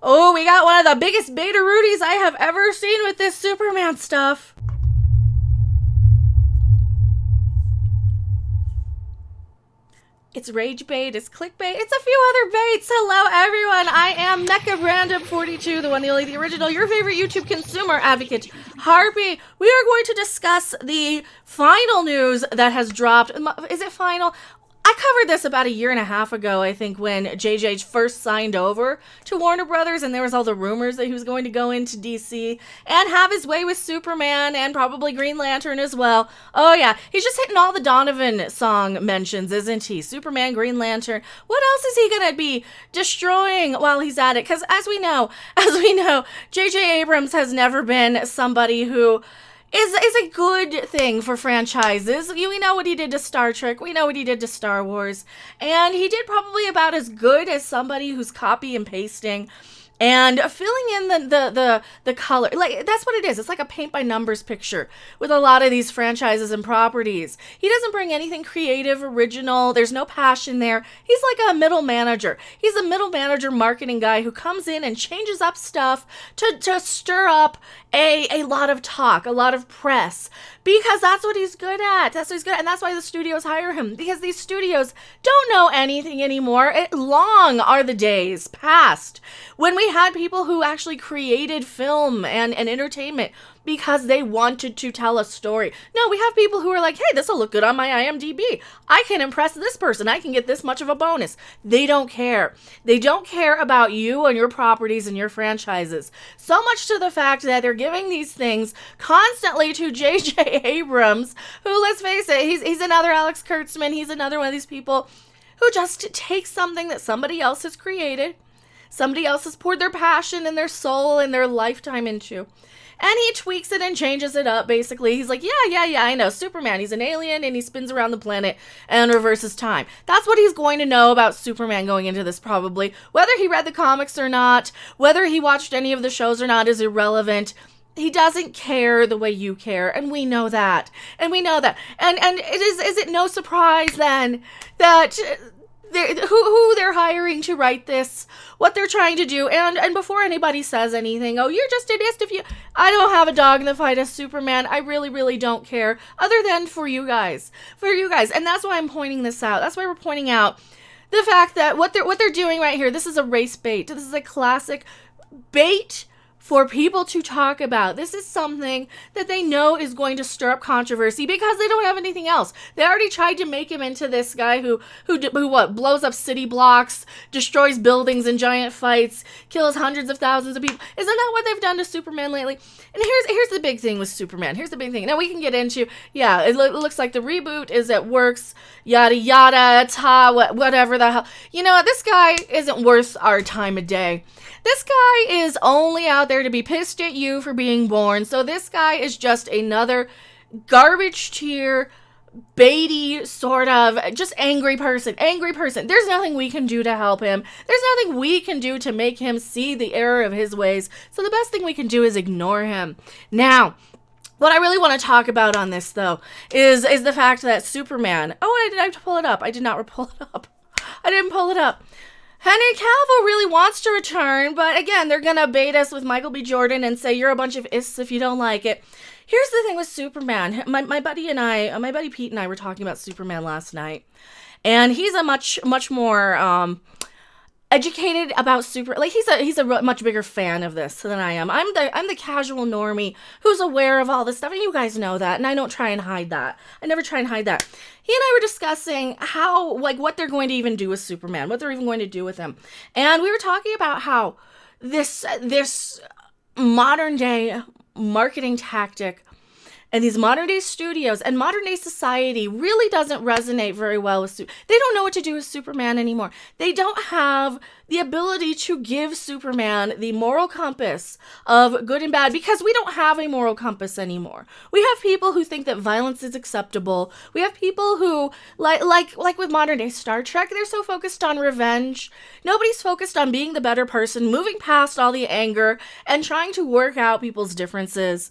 Oh, we got one of the biggest beta Rudies I have ever seen with this Superman stuff. It's rage bait, it's clickbait, it's a few other baits. Hello, everyone. I am Mecha Random 42, the one, the only, the original, your favorite YouTube consumer advocate, Harpy. We are going to discuss the final news that has dropped. Is it final? I covered this about a year and a half ago, I think, when JJ first signed over to Warner Brothers, and there was all the rumors that he was going to go into DC and have his way with Superman and probably Green Lantern as well. Oh yeah, he's just hitting all the Donovan song mentions, isn't he? Superman, Green Lantern. What else is he gonna be destroying while he's at it? Because as we know, JJ Abrams has never been somebody who is a good thing for franchises. We know what he did to Star Trek. We know what he did to Star Wars. And he did probably about as good as somebody who's copy and pasting and filling in the color. Like, that's what it is. It's like a paint by numbers picture with a lot of these franchises and properties. He doesn't bring anything creative, original. There's no passion there. He's like a middle manager. He's a middle manager marketing guy who comes in and changes up stuff to stir up a lot of talk, a lot of press, because that's what he's good at. That's what he's good at. And that's why the studios hire him, because these studios don't know anything anymore. Long are the days past when we had people who actually created film and entertainment because they wanted to tell a story. No, we have people who are like, hey, this will look good on my IMDb. I can impress this person. I can get this much of a bonus. They don't care. They don't care about you and your properties and your franchises. So much to the fact that they're giving these things constantly to JJ Abrams, who, let's face it, he's another Alex Kurtzman. He's another one of these people who just takes something that somebody else has created, somebody else has poured their passion and their soul and their lifetime into, and he tweaks it and changes it up, basically. He's like, yeah, I know, Superman, he's an alien, and he spins around the planet and reverses time. That's what he's going to know about Superman going into this, probably. Whether he read the comics or not, whether he watched any of the shows or not is irrelevant. He doesn't care the way you care, and we know that. And is it no surprise, then, that who they're hiring to write this, what they're trying to do, and before anybody says anything, oh, you're just an ist if you, I don't have a dog in the fight as Superman. I really don't care, other than for you guys, and that's why I'm pointing this out. That's why we're pointing out the fact that what they're doing right here, this is a race bait. This is a classic bait for people to talk about. This is something that they know is going to stir up controversy because they don't have anything else. They already tried to make him into this guy who blows up city blocks, destroys buildings in giant fights, kills hundreds of thousands of people. Isn't that what they've done to Superman lately? And here's the big thing with Superman. Here's the big thing. Now we can get into, yeah, it looks like the reboot is at works, yada yada, whatever the hell. You know what? This guy isn't worth our time of day. This guy is only out there to be pissed at you for being born. So this guy is just another garbage tier, baity, sort of, just angry person. There's nothing we can do to help him. There's nothing we can do to make him see the error of his ways. So the best thing we can do is ignore him. Now, what I really want to talk about on this, though, is the fact that Superman... Oh, I did pull it up. I did not pull it up. I didn't pull it up. Henry Cavill really wants to return, but again, they're gonna bait us with Michael B. Jordan and say you're a bunch of ists if you don't like it. Here's the thing with Superman. My buddy Pete and I were talking about Superman last night, and he's a much more educated about he's a much bigger fan of this than I am. I'm the casual normie who's aware of all this stuff, and you guys know that, and I don't try and hide that. I never try and hide that. He and I were discussing how, what they're going to even do with Superman, what they're even going to do with him. And we were talking about how this modern day marketing tactic and these modern day studios and modern day society really doesn't resonate very well with they don't know what to do with Superman anymore. They don't have the ability to give Superman the moral compass of good and bad, because we don't have a moral compass anymore. We have people who think that violence is acceptable. We have people who, like with modern day Star Trek, they're so focused on revenge. Nobody's focused on being the better person, moving past all the anger and trying to work out people's differences.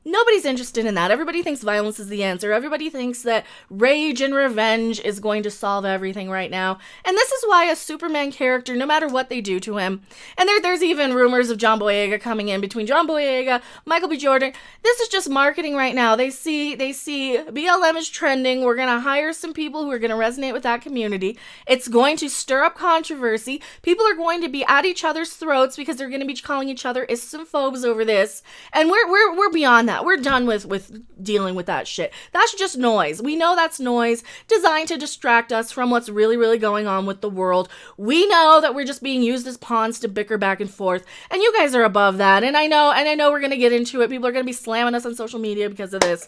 Nobody's interested in that. Everybody thinks violence is the answer. Everybody thinks that rage and revenge is going to solve everything right now. And this is why a Superman character, no matter what they do to him, and there's even rumors of John Boyega coming in between John Boyega, Michael B. Jordan. This is just marketing right now. They see BLM is trending. We're going to hire some people who are going to resonate with that community. It's going to stir up controversy. People are going to be at each other's throats because they're going to be calling each other istophobes over this. And we're beyond that. We're done with dealing with that shit. That's just noise. We know that's noise designed to distract us from what's really, really going on with the world. We know that we're just being used as pawns to bicker back and forth. And you guys are above that. And I know we're going to get into it. People are going to be slamming us on social media because of this.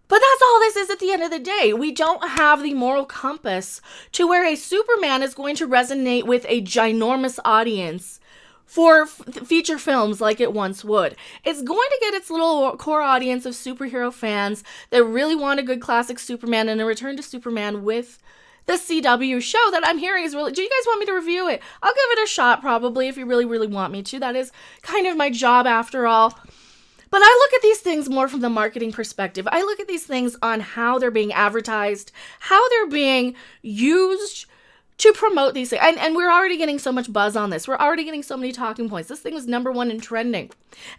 But that's all this is at the end of the day. We don't have the moral compass to where a Superman is going to resonate with a ginormous audience for feature films like it once would. It's going to get its little core audience of superhero fans that really want a good classic Superman and a return to Superman with the CW show that I'm hearing is really... Do you guys want me to review it? I'll give it a shot probably if you really, really want me to. That is kind of my job after all. But I look at these things more from the marketing perspective. I look at these things on how they're being advertised, how they're being used to promote these things. And we're already getting so much buzz on this. We're already getting so many talking points. This thing was #1 in trending.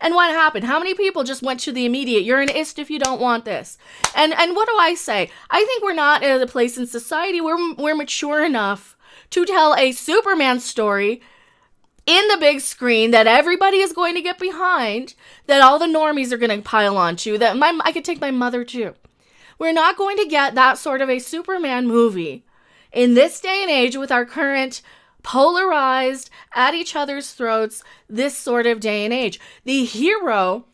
And what happened? How many people just went to the immediate, you're an ist if you don't want this? And what do I say? I think we're not at a place in society where we're mature enough to tell a Superman story in the big screen that everybody is going to get behind, that all the normies are going to pile onto, that I could take my mother too. We're not going to get that sort of a Superman movie in this day and age with our current polarized, at each other's throats, this sort of day and age. The hero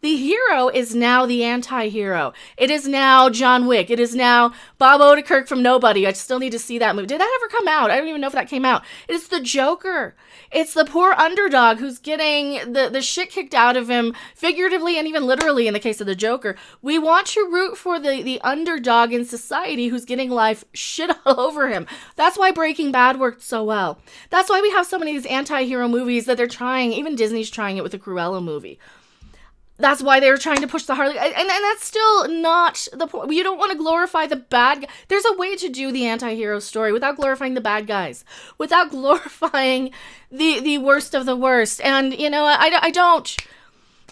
is now the anti-hero. It is now John Wick. It is now Bob Odenkirk from Nobody. I still need to see that movie. Did that ever come out? I don't even know if that came out. It is the Joker. It's the poor underdog who's getting the shit kicked out of him, figuratively and even literally in the case of the Joker. We want to root for the underdog in society who's getting life shit all over him. That's why Breaking Bad worked so well. That's why we have so many of these anti-hero movies that they're trying. Even Disney's trying it with the Cruella movie. That's why they were trying to push the Harley. And that's still not the point. You don't want to glorify the bad guy. There's a way to do the anti-hero story without glorifying the bad guys, without glorifying the worst of the worst. And, you know, I don't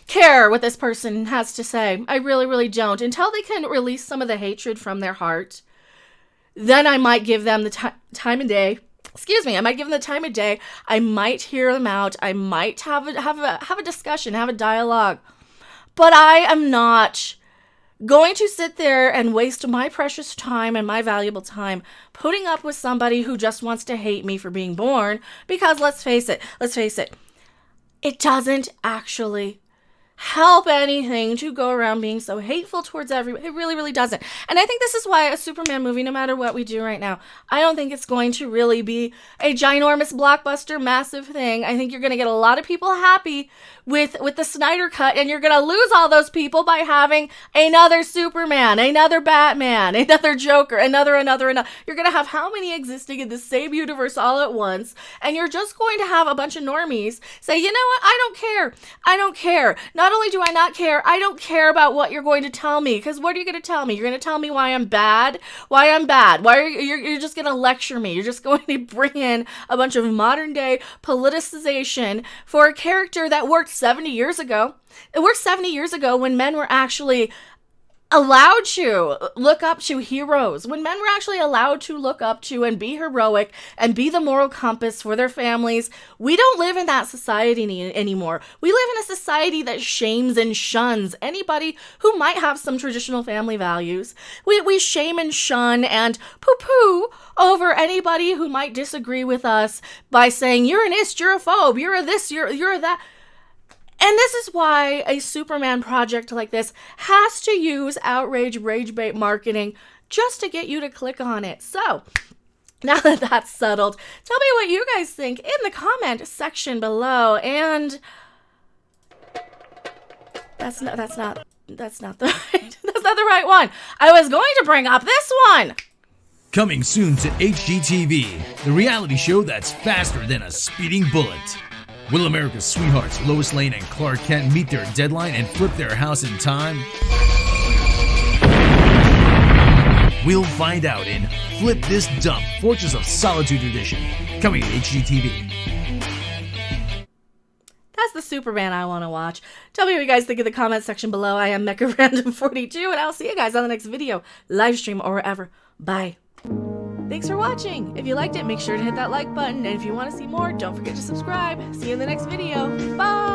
care what this person has to say. I really, really don't. Until they can release some of the hatred from their heart, then I might give them the time of day. Excuse me, I might give them the time of day. I might hear them out. I might have a discussion, have a dialogue. But I am not going to sit there and waste my precious time and my valuable time putting up with somebody who just wants to hate me for being born. Because let's face it, it doesn't actually help anything to go around being so hateful towards everybody. It really, really doesn't. And I think this is why a Superman movie, no matter what we do right now, I don't think it's going to really be a ginormous blockbuster, massive thing. I think you're going to get a lot of people happy with the Snyder Cut, and you're going to lose all those people by having another Superman, another Batman, another Joker, another. You're going to have how many existing in the same universe all at once, and you're just going to have a bunch of normies say, you know what, I don't care. Not only do I not care, I don't care about what you're going to tell me, because what are you going to tell me? You're going to tell me why I'm bad? Why are you're just going to lecture me? You're just going to bring in a bunch of modern day politicization for a character that worked 70 years ago. It worked 70 years ago when men were actually allowed to look up to heroes, when men were actually allowed to look up to and be heroic and be the moral compass for their families. We don't live in that society anymore. We live in a society that shames and shuns anybody who might have some traditional family values. We shame and shun and poo-poo over anybody who might disagree with us by saying, you're an ist, you're a phobe, you're a this, you're a that. And this is why a Superman project like this has to use outrage, rage bait marketing just to get you to click on it. So, now that that's settled, tell me what you guys think in the comment section below. And that's not the right one. I was going to bring up this one. Coming soon to HGTV, the reality show that's faster than a speeding bullet. Will America's sweethearts Lois Lane and Clark Kent meet their deadline and flip their house in time? We'll find out in Flip This Dump, Fortress of Solitude Edition, coming at HGTV. That's the Superman I want to watch. Tell me what you guys think in the comment section below. I am MechaRandom42, and I'll see you guys on the next video, live stream, or wherever. Bye. Thanks for watching. If you liked it, make sure to hit that like button. And if you want to see more, don't forget to subscribe. See you in the next video. Bye.